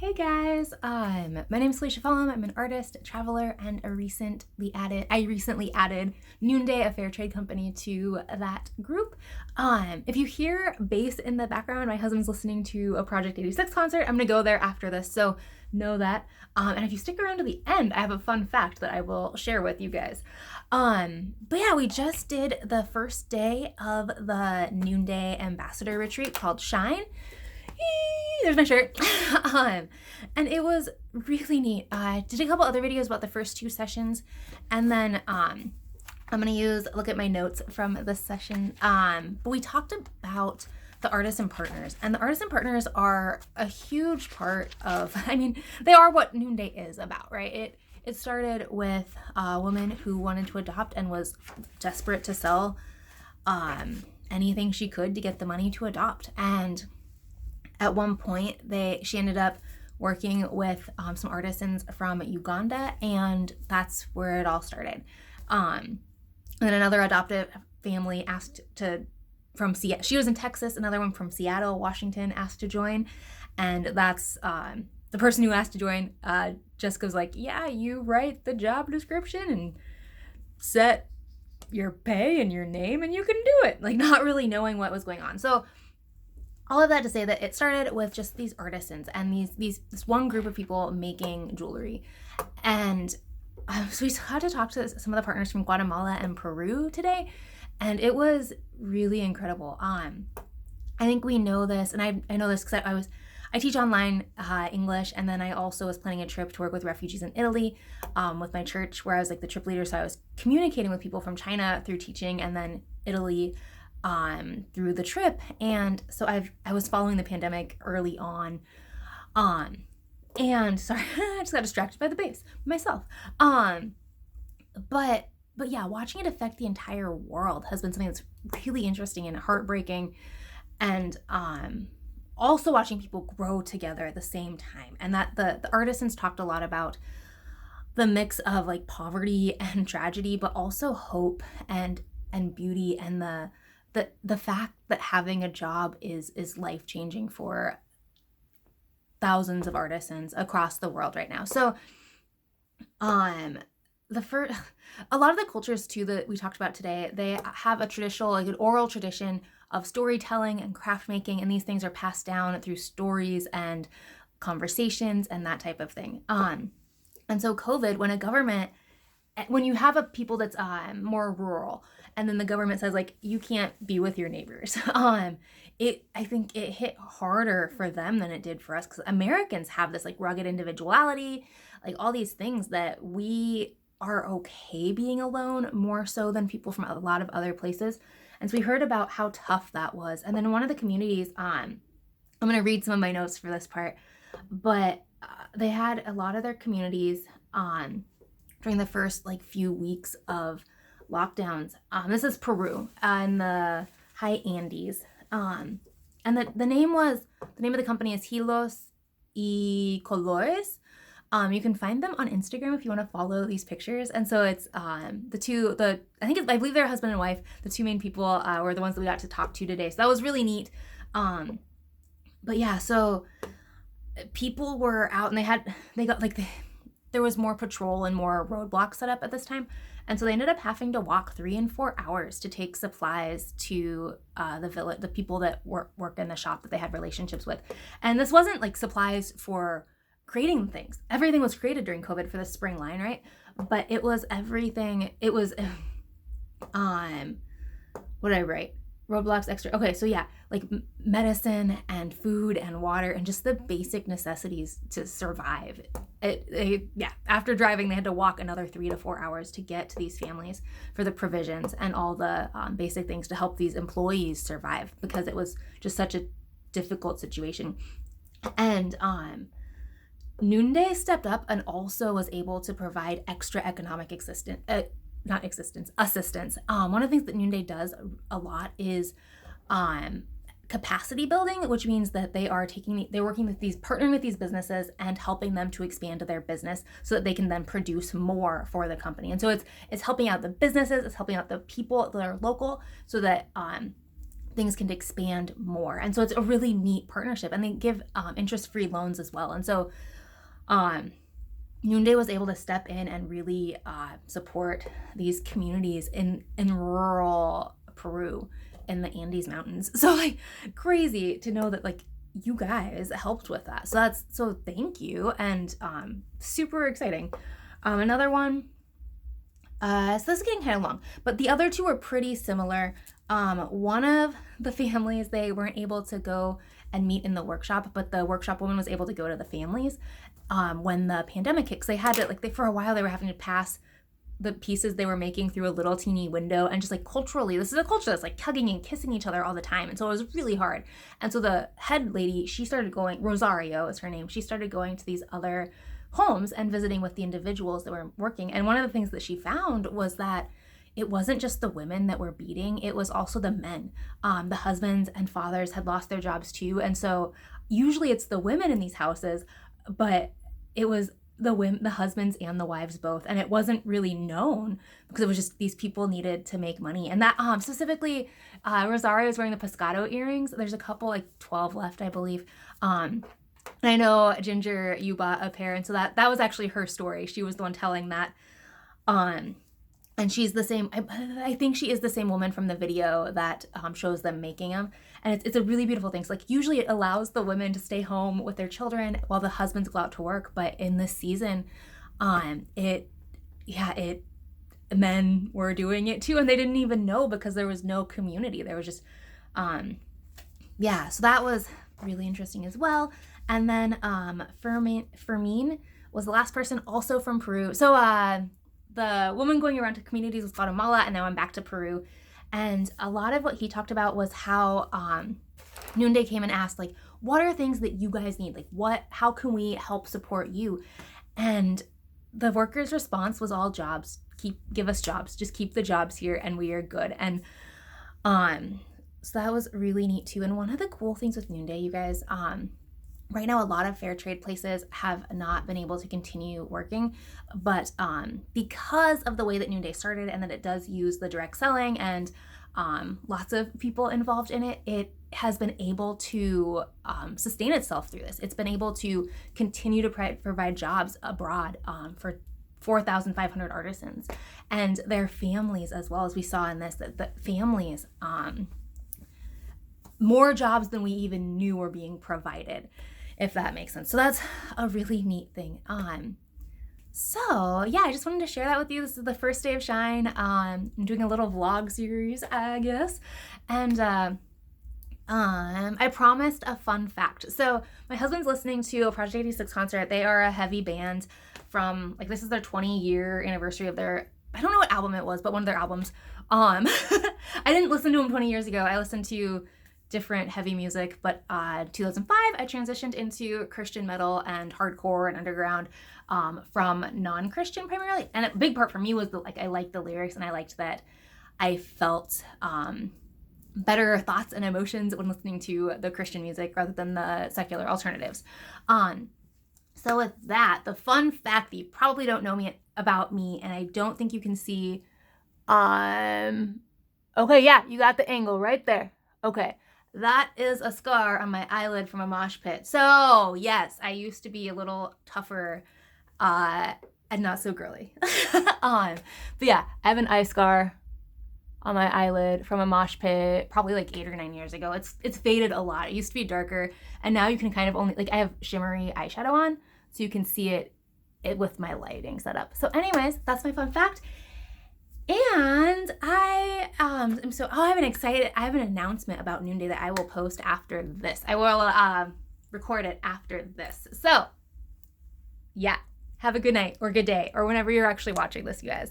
Hey guys, my name is Felicia Fallon. I'm an artist, traveler, and I recently added Noonday, a fair trade company, to that group. If you hear bass in the background, my husband's listening to a Project 86 concert. I'm gonna go there after this, so know that. And if you stick around to the end, I have a fun fact that I will share with you guys. But yeah, we just did the first day of the Noonday Ambassador Retreat called Shine. There's my shirt. And it was really neat. I did a couple other videos about the first two sessions, and then I'm gonna look at my notes from this session. But we talked about the Artisan Partners, and the Artisan Partners are a huge part of, they are what Noonday is about, right? It started with a woman who wanted to adopt and was desperate to sell anything she could to get the money to adopt. And at one point, she ended up working with some artisans from Uganda, and that's where it all started. And then another adoptive family from Seattle. She was in Texas. Another one from Seattle, Washington, asked to join, and that's the person who asked to join. Jessica's like, "Yeah, you write the job description and set your pay and your name, and you can do it." Like, not really knowing what was going on. So all of that to say that it started with just these artisans and this one group of people making jewelry. And so we had to talk to some of the partners from Guatemala and Peru today, and it was really incredible. I think we know this, and I know this because I teach online English, and then I also was planning a trip to work with refugees in Italy with my church, where I was like the trip leader. So I was communicating with people from China through teaching, and then Italy through the trip. And so I was following the pandemic early on, and sorry, I just got distracted by the bass myself. But yeah, watching it affect the entire world has been something that's really interesting and heartbreaking, and also watching people grow together at the same time. And that the artisans talked a lot about the mix of like poverty and tragedy, but also hope and beauty, and the fact that having a job is life-changing for thousands of artisans across the world right now. So a lot of the cultures too that we talked about today, they have a traditional, like an oral tradition of storytelling and craft making, and these things are passed down through stories and conversations and that type of thing. And so COVID, when you have a people that's more rural, and then the government says, like, you can't be with your neighbors, I think it hit harder for them than it did for us, because Americans have this like rugged individuality, like all these things that we are okay being alone more so than people from a lot of other places. And so we heard about how tough that was. And then in one of the communities, I'm going to read some of my notes for this part, but they had a lot of their communities during the first like few weeks of lockdowns. This is Peru in the high Andes. And the name of the company is Hilos y Colores. You can find them on Instagram if you want to follow these pictures. And so it's I believe they're husband and wife. The two main people were the ones that we got to talk to today. So that was really neat. But yeah, so people were out, and there was more patrol and more roadblocks set up at this time. And so they ended up having to walk 3 and 4 hours to take supplies to the people that work in the shop that they had relationships with. And this wasn't like supplies for creating things. Everything was created during COVID for the spring line, right? But it was everything. It was, what did I write? Roadblocks extra. Okay, so yeah, like medicine and food and water and just the basic necessities to survive. After driving, they had to walk another 3 to 4 hours to get to these families for the provisions and all the basic things to help these employees survive, because it was just such a difficult situation. And Noonday stepped up and also was able to provide extra economic assistance. One of the things that Noonday does a lot is capacity building, which means that they're partnering with these businesses and helping them to expand their business so that they can then produce more for the company. And so it's helping out the businesses, it's helping out the people that are local, so that things can expand more. And so it's a really neat partnership, and they give interest-free loans as well. And so Noonday was able to step in and really support these communities in rural Peru in the Andes Mountains. So like crazy to know that like you guys helped with that. So thank you, and super exciting. Another one, so this is getting kind of long, but the other two are pretty similar. One of the families, they weren't able to go and meet in the workshop, but the workshop woman was able to go to the families when the pandemic hit. 'Cause they had to, like, for a while they were having to pass the pieces they were making through a little teeny window, and just like culturally, this is a culture that's like hugging and kissing each other all the time. And so it was really hard. And so the head lady, she started going, Rosario is her name, she started going to these other homes and visiting with the individuals that were working. And one of the things that she found was that it wasn't just the women that were beating, it was also the men. The husbands and fathers had lost their jobs too. And so usually it's the women in these houses, but it was the husbands and the wives both. And it wasn't really known because it was just these people needed to make money. And that specifically, Rosario is wearing the pescado earrings. There's a couple, like 12 left, I believe. And I know, Ginger, you bought a pair. And so that was actually her story. She was the one telling that. And she's the same, I think she is the same woman from the video that shows them making them. And it's a really beautiful thing. So like usually it allows the women to stay home with their children while the husbands go out to work. But in this season, men were doing it too. And they didn't even know because there was no community. There was just, so that was really interesting as well. And then Fermin was the last person, also from Peru. So the woman going around to communities with Guatemala, and now I'm back to Peru. And a lot of what he talked about was how Noonday came and asked, like, what are things that you guys need? Like, how can we help support you? And the workers' response was all jobs. Give us jobs. Just keep the jobs here and we are good. And so that was really neat too. And one of the cool things with Noonday, you guys, right now, a lot of fair trade places have not been able to continue working, but because of the way that Noonday started and that it does use the direct selling and lots of people involved in it, it has been able to sustain itself through this. It's been able to continue to provide jobs abroad for 4,500 artisans and their families, as well as we saw in this, that the families, more jobs than we even knew were being provided, if that makes sense. So that's a really neat thing. So yeah, I just wanted to share that with you. This is the first day of Shine. I'm doing a little vlog series, I guess. And I promised a fun fact. So my husband's listening to a Project 86 concert. They are a heavy band from, like, this is their 20-year anniversary of their, I don't know what album it was, but one of their albums. I didn't listen to them 20 years ago. I listened to different heavy music, but 2005 I transitioned into Christian metal and hardcore and underground from non-Christian primarily. And a big part for me was I liked the lyrics, and I liked that I felt better thoughts and emotions when listening to the Christian music rather than the secular alternatives. So with that, the fun fact that you probably don't know about me, and I don't think you can see, okay, yeah, you got the angle right there. Okay. That is a scar on my eyelid from a mosh pit. So yes, I used to be a little tougher and not so girly. But yeah, I have an eye scar on my eyelid from a mosh pit probably like 8 or 9 years ago. It's faded a lot. It used to be darker, and now you can kind of only, like, I have shimmery eyeshadow on, so you can see it with my lighting set up. So anyways, that's my fun fact. And I have an announcement about Noonday that I will post after this. I will record it after this. So yeah, have a good night or good day or whenever you're actually watching this, you guys.